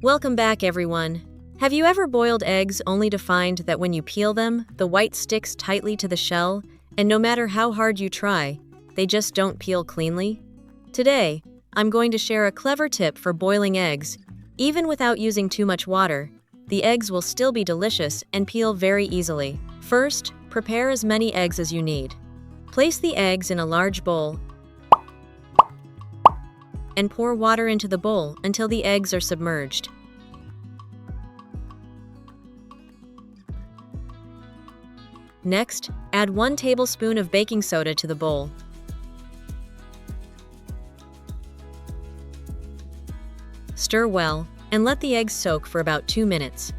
Welcome back, everyone. Have you ever boiled eggs only to find that when you peel them, the white sticks tightly to the shell, and no matter how hard you try, they just don't peel cleanly? Today, I'm going to share a clever tip for boiling eggs. Even without using too much water, the eggs will still be delicious and peel very easily. First, prepare as many eggs as you need. Place the eggs in a large bowl and pour water into the bowl until the eggs are submerged. Next, add 1 tablespoon of baking soda to the bowl. Stir well, and let the eggs soak for about 2 minutes.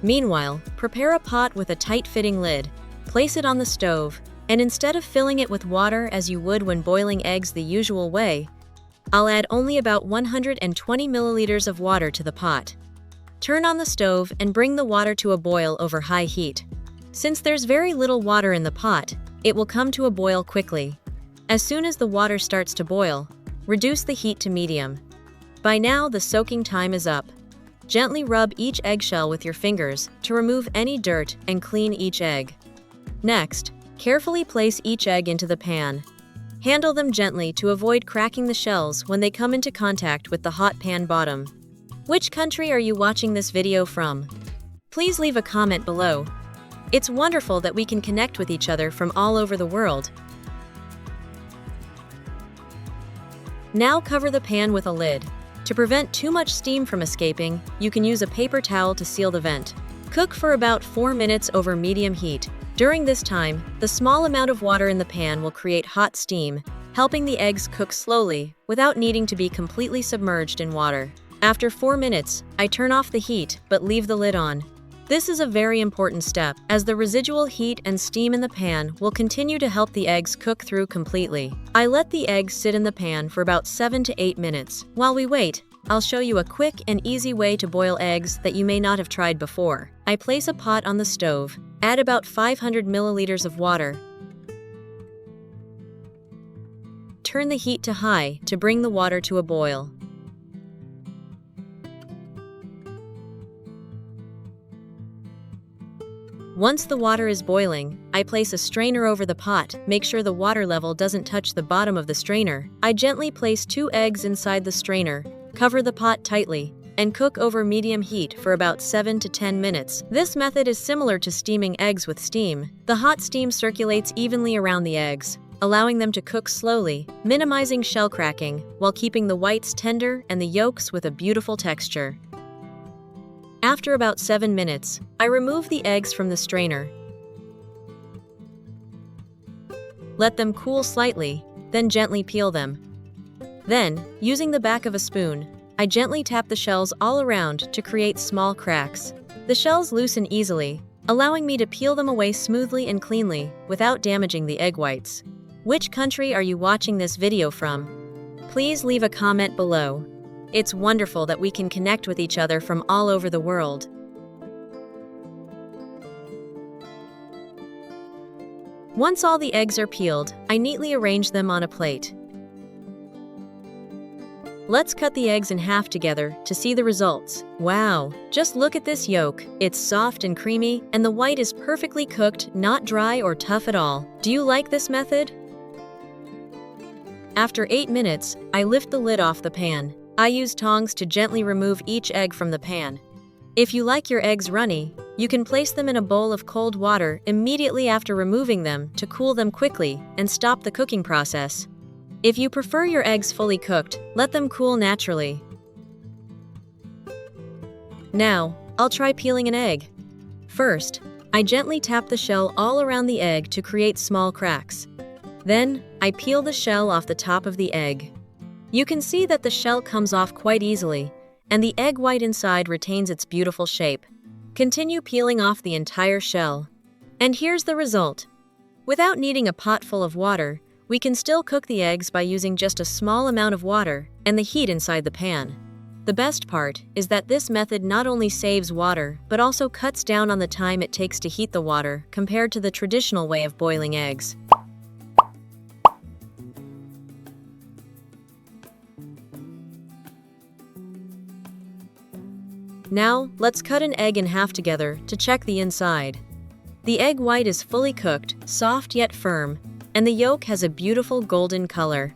Meanwhile, prepare a pot with a tight-fitting lid. Place it on the stove, and instead of filling it with water as you would when boiling eggs the usual way, I'll add only about 120 milliliters of water to the pot. Turn on the stove and bring the water to a boil over high heat. Since there's very little water in the pot, it will come to a boil quickly. As soon as the water starts to boil, reduce the heat to medium. By now, the soaking time is up. Gently rub each eggshell with your fingers to remove any dirt and clean each egg. Next, carefully place each egg into the pan. Handle them gently to avoid cracking the shells when they come into contact with the hot pan bottom. Which country are you watching this video from? Please leave a comment below. It's wonderful that we can connect with each other from all over the world. Now cover the pan with a lid. To prevent too much steam from escaping, you can use a paper towel to seal the vent. Cook for about 4 minutes over medium heat. During this time, the small amount of water in the pan will create hot steam, helping the eggs cook slowly without needing to be completely submerged in water. After 4 minutes, I turn off the heat but leave the lid on. This is a very important step, as the residual heat and steam in the pan will continue to help the eggs cook through completely. I let the eggs sit in the pan for about 7 to 8 minutes. While we wait, I'll show you a quick and easy way to boil eggs that you may not have tried before. I place a pot on the stove, add about 500 milliliters of water. Turn the heat to high to bring the water to a boil. Once the water is boiling, I place a strainer over the pot. Make sure the water level doesn't touch the bottom of the strainer. I gently place 2 eggs inside the strainer, cover the pot tightly, and cook over medium heat for about 7 to 10 minutes. This method is similar to steaming eggs with steam. The hot steam circulates evenly around the eggs, allowing them to cook slowly, minimizing shell cracking, while keeping the whites tender and the yolks with a beautiful texture. After about 7 minutes, I remove the eggs from the strainer. Let them cool slightly, then gently peel them. Then, using the back of a spoon, I gently tap the shells all around to create small cracks. The shells loosen easily, allowing me to peel them away smoothly and cleanly without damaging the egg whites. Which country are you watching this video from? Please leave a comment below. It's wonderful that we can connect with each other from all over the world. Once all the eggs are peeled, I neatly arrange them on a plate. Let's cut the eggs in half together to see the results. Wow! Just look at this yolk. It's soft and creamy, and the white is perfectly cooked, not dry or tough at all. Do you like this method? After 8 minutes, I lift the lid off the pan. I use tongs to gently remove each egg from the pan. If you like your eggs runny, you can place them in a bowl of cold water immediately after removing them to cool them quickly and stop the cooking process. If you prefer your eggs fully cooked, let them cool naturally. Now, I'll try peeling an egg. First, I gently tap the shell all around the egg to create small cracks. Then, I peel the shell off the top of the egg. You can see that the shell comes off quite easily, and the egg white inside retains its beautiful shape. Continue peeling off the entire shell. And here's the result. Without needing a pot full of water, we can still cook the eggs by using just a small amount of water and the heat inside the pan. The best part is that this method not only saves water, but also cuts down on the time it takes to heat the water compared to the traditional way of boiling eggs. Now, let's cut an egg in half together to check the inside. The egg white is fully cooked, soft yet firm, and the yolk has a beautiful golden color.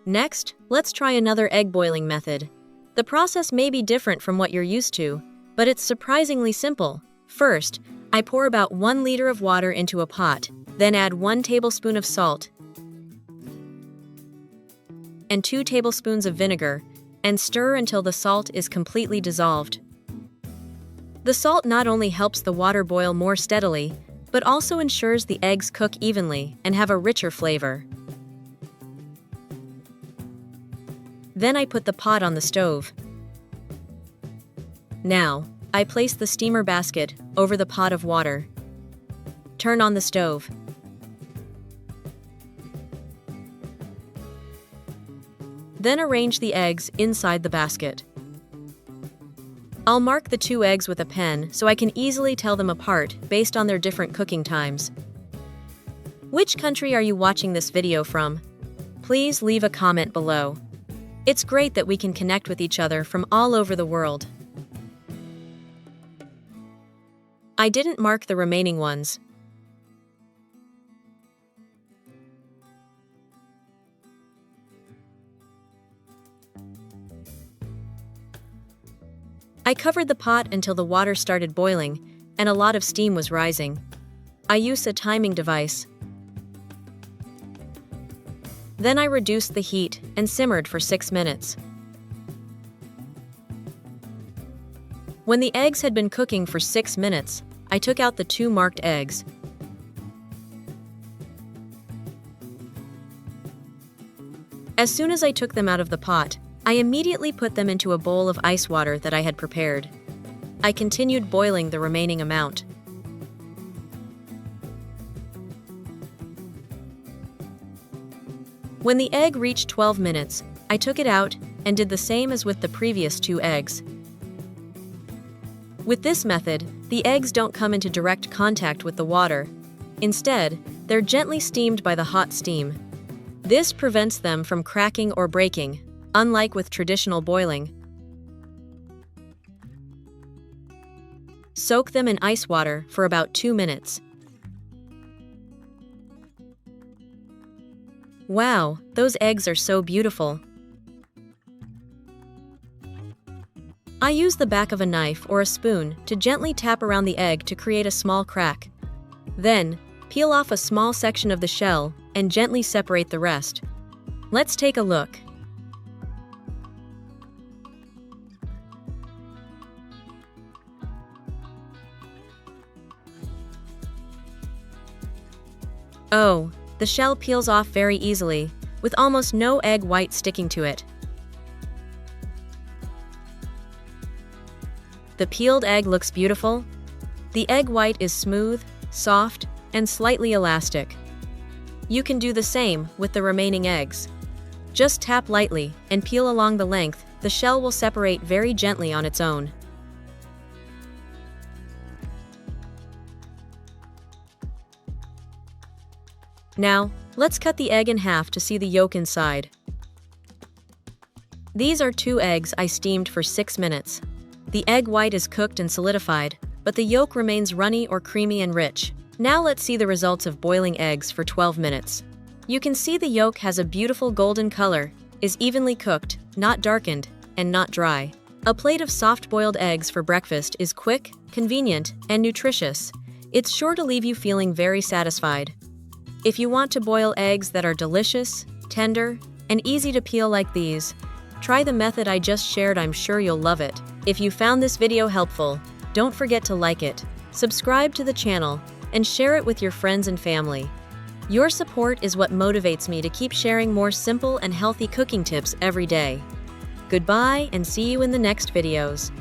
Next, let's try another egg boiling method. The process may be different from what you're used to, but it's surprisingly simple. First, I pour about 1 liter of water into a pot, then add 1 tablespoon of salt and 2 tablespoons of vinegar, and stir until the salt is completely dissolved. The salt not only helps the water boil more steadily, but also ensures the eggs cook evenly and have a richer flavor. Then I put the pot on the stove. Now, I place the steamer basket over the pot of water. Turn on the stove. Then arrange the eggs inside the basket. I'll mark the 2 eggs with a pen so I can easily tell them apart based on their different cooking times. Which country are you watching this video from? Please leave a comment below. It's great that we can connect with each other from all over the world. I didn't mark the remaining ones. I covered the pot until the water started boiling and a lot of steam was rising. I used a timing device. Then I reduced the heat and simmered for 6 minutes. When the eggs had been cooking for 6 minutes, I took out the 2 marked eggs. As soon as I took them out of the pot, I immediately put them into a bowl of ice water that I had prepared. I continued boiling the remaining amount. When the egg reached 12 minutes, I took it out and did the same as with the previous 2 eggs. With this method, the eggs don't come into direct contact with the water. Instead, they're gently steamed by the hot steam. This prevents them from cracking or breaking, unlike with traditional boiling. Soak them in ice water for about 2 minutes. Wow, those eggs are so beautiful. I use the back of a knife or a spoon to gently tap around the egg to create a small crack. Then, peel off a small section of the shell and gently separate the rest. Let's take a look. Oh, the shell peels off very easily, with almost no egg white sticking to it. The peeled egg looks beautiful. The egg white is smooth, soft, and slightly elastic. You can do the same with the remaining eggs. Just tap lightly and peel along the length. The shell will separate very gently on its own. Now, let's cut the egg in half to see the yolk inside. These are 2 eggs I steamed for 6 minutes. The egg white is cooked and solidified, but the yolk remains runny or creamy and rich. Now let's see the results of boiling eggs for 12 minutes. You can see the yolk has a beautiful golden color, is evenly cooked, not darkened, and not dry. A plate of soft-boiled eggs for breakfast is quick, convenient, and nutritious. It's sure to leave you feeling very satisfied. If you want to boil eggs that are delicious, tender, and easy to peel like these, try the method I just shared. I'm sure you'll love it. If you found this video helpful, don't forget to like it, subscribe to the channel, and share it with your friends and family. Your support is what motivates me to keep sharing more simple and healthy cooking tips every day. Goodbye and see you in the next videos.